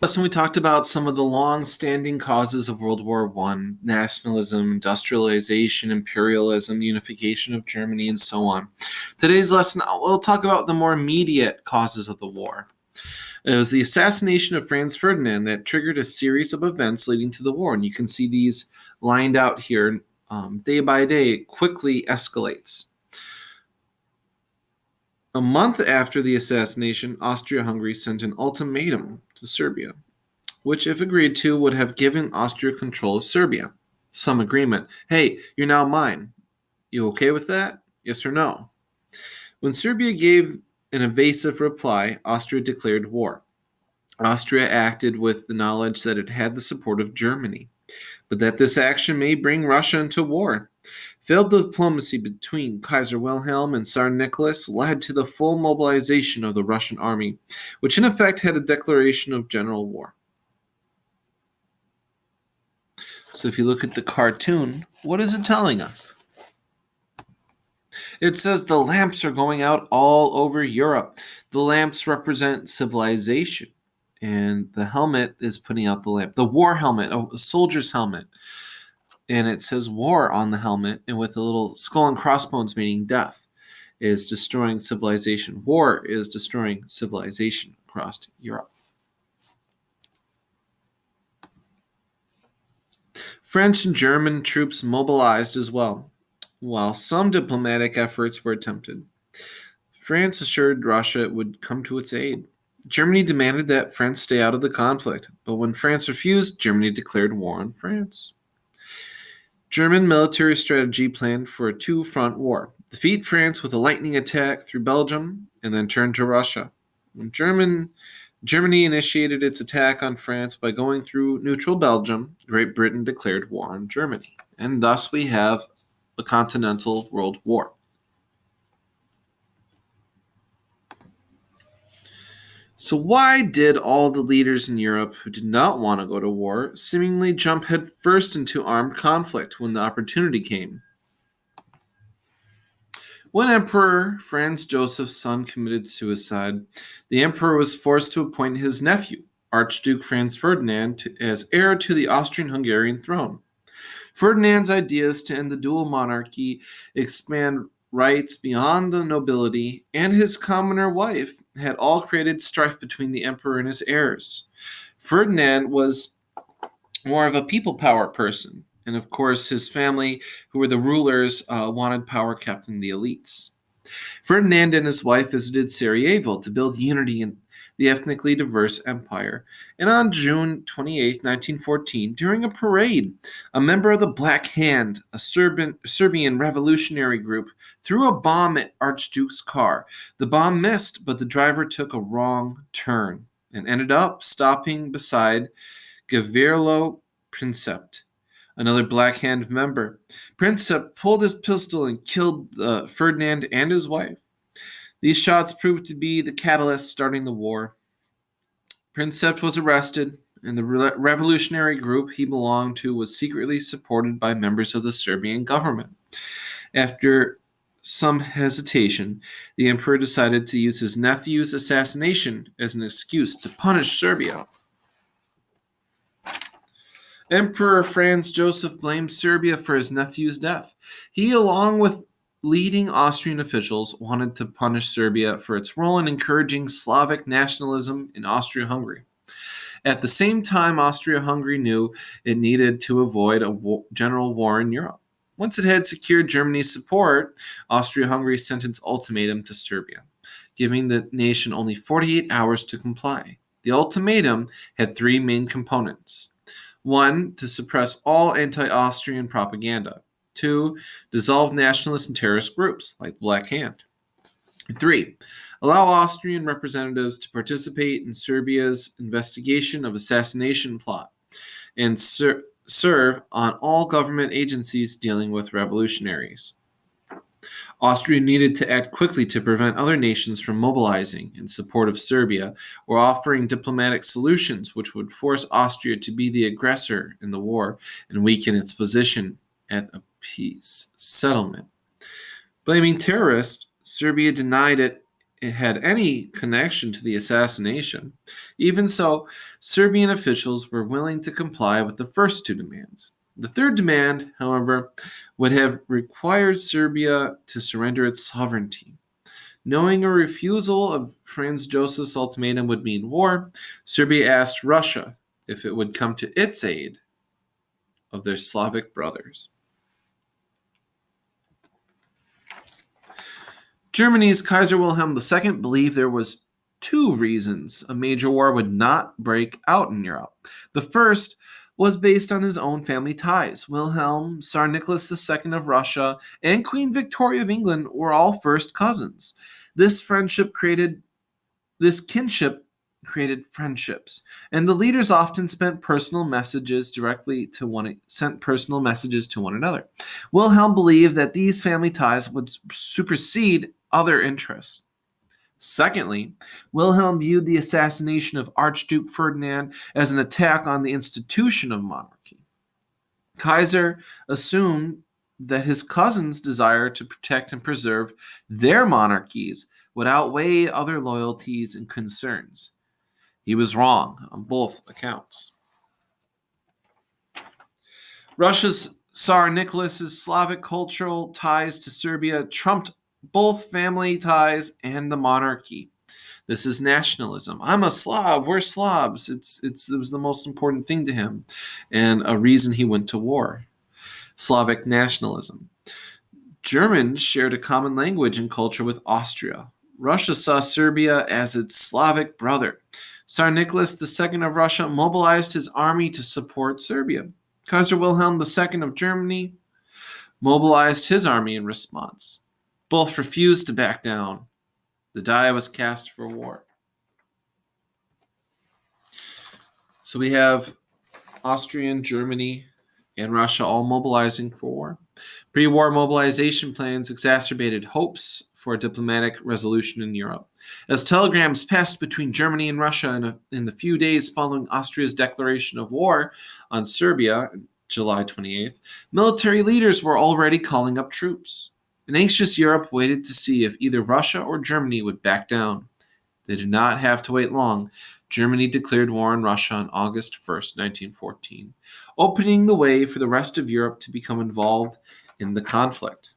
lesson, we talked about some of the long-standing causes of World War I: nationalism, industrialization, imperialism, unification of Germany, and so on. Today's lesson, we'll talk about the more immediate causes of the war. It was the assassination of Franz Ferdinand that triggered a series of events leading to the war, and you can see these lined out here. Day by day, it quickly escalates. A month after the assassination, Austria-Hungary sent an ultimatum to Serbia, which, if agreed to, would have given Austria control of Serbia. Some agreement. Hey, you're now mine. You okay with that? Yes or no? When Serbia gave an evasive reply, Austria declared war. Austria acted with the knowledge that it had the support of Germany, but that this action may bring Russia into war. Failed diplomacy between Kaiser Wilhelm and Tsar Nicholas led to the full mobilization of the Russian army, which in effect had a declaration of general war. So if you look at the cartoon, what is it telling us? It says the lamps are going out all over Europe. The lamps represent civilization, and the helmet is putting out the lamp. The war helmet, a soldier's helmet. And it says war on the helmet, and with a little skull and crossbones meaning death, is destroying civilization. War is destroying civilization across Europe. French and German troops mobilized as well, while some diplomatic efforts were attempted. France assured Russia it would come to its aid. Germany demanded that France stay out of the conflict, but when France refused, Germany declared war on France. German military strategy planned for a two-front war: defeat France with a lightning attack through Belgium, and then turn to Russia. When Germany initiated its attack on France by going through neutral Belgium, Great Britain declared war on Germany, and thus we have a continental world war. So why did all the leaders in Europe who did not want to go to war seemingly jump headfirst into armed conflict when the opportunity came? When Emperor Franz Joseph's son committed suicide, the emperor was forced to appoint his nephew, Archduke Franz Ferdinand, as heir to the Austrian-Hungarian throne. Ferdinand's ideas to end the dual monarchy, expand rights beyond the nobility, and his commoner wife had all created strife between the emperor and his heirs. Ferdinand was more of a people power person, and of course his family, who were the rulers, wanted power kept in the elites. Ferdinand and his wife visited Sarajevo to build unity in the ethnically diverse empire, and on June 28, 1914, during a parade, a member of the Black Hand, a Serbian revolutionary group, threw a bomb at Archduke's car. The bomb missed, but the driver took a wrong turn and ended up stopping beside Gavrilo Princip, another Black Hand member. Princip pulled his pistol and killed Ferdinand and his wife. These shots proved to be the catalyst starting the war. Princip was arrested, and the revolutionary group he belonged to was secretly supported by members of the Serbian government. After some hesitation, the emperor decided to use his nephew's assassination as an excuse to punish Serbia. Emperor Franz Joseph blamed Serbia for his nephew's death. He, along with leading Austrian officials, wanted to punish Serbia for its role in encouraging Slavic nationalism in Austria-Hungary. At the same time, Austria-Hungary knew it needed to avoid a general war in Europe. Once it had secured Germany's support, Austria-Hungary sent its ultimatum to Serbia, giving the nation only 48 hours to comply. The ultimatum had three main components. 1. To suppress all anti-Austrian propaganda. 2. Dissolve nationalist and terrorist groups, like the Black Hand. 3. Allow Austrian representatives to participate in Serbia's investigation of assassination plot and serve on all government agencies dealing with revolutionaries. Austria needed to act quickly to prevent other nations from mobilizing in support of Serbia or offering diplomatic solutions which would force Austria to be the aggressor in the war and weaken its position at a peace settlement. Blaming terrorists, Serbia denied it had any connection to the assassination. Even so, Serbian officials were willing to comply with the first two demands. The third demand, however, would have required Serbia to surrender its sovereignty. Knowing a refusal of Franz Joseph's ultimatum would mean war, Serbia asked Russia if it would come to its aid of their Slavic brothers. Germany's Kaiser Wilhelm II believed there was two reasons a major war would not break out in Europe. The first was based on his own family ties. Wilhelm, Tsar Nicholas II of Russia, and Queen Victoria of England were all first cousins. This kinship created friendships, and the leaders often sent personal messages to one another. Wilhelm believed that these family ties would supersede other interests. Secondly, Wilhelm viewed the assassination of Archduke Ferdinand as an attack on the institution of monarchy. Kaiser assumed that his cousin's desire to protect and preserve their monarchies would outweigh other loyalties and concerns. He was wrong on both accounts. Russia's Tsar Nicholas's Slavic cultural ties to Serbia trumped both family ties and the monarchy. This is nationalism. I'm a Slav. We're Slavs. It was the most important thing to him, and a reason he went to war. Slavic nationalism. Germans shared a common language and culture with Austria. Russia saw Serbia as its Slavic brother. Tsar Nicholas II of Russia mobilized his army to support Serbia. Kaiser Wilhelm II of Germany mobilized his army in response. Both refused to back down. The die was cast for war. So we have Austria, Germany, and Russia all mobilizing for war. Pre-war mobilization plans exacerbated hopes for a diplomatic resolution in Europe. As telegrams passed between Germany and Russia in the few days following Austria's declaration of war on Serbia, July 28th, military leaders were already calling up troops. An anxious Europe waited to see if either Russia or Germany would back down. They did not have to wait long. Germany declared war on Russia on August 1st, 1914, opening the way for the rest of Europe to become involved in the conflict.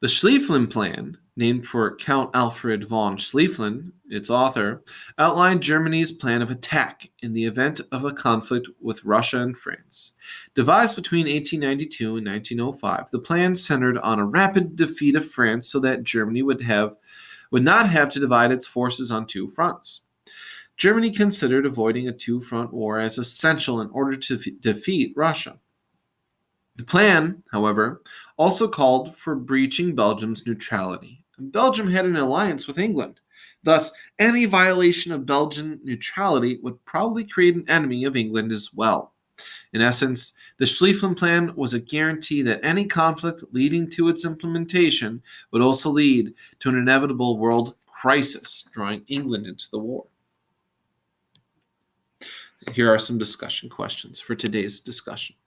The Schlieffen Plan, named for Count Alfred von Schlieffen, its author, outlined Germany's plan of attack in the event of a conflict with Russia and France. Devised between 1892 and 1905, the plan centered on a rapid defeat of France so that Germany would not have to divide its forces on two fronts. Germany considered avoiding a two-front war as essential in order to defeat Russia. The plan, however, also called for breaching Belgium's neutrality. Belgium had an alliance with England. Thus, any violation of Belgian neutrality would probably create an enemy of England as well. In essence, the Schlieffen Plan was a guarantee that any conflict leading to its implementation would also lead to an inevitable world crisis, drawing England into the war. Here are some discussion questions for today's discussion.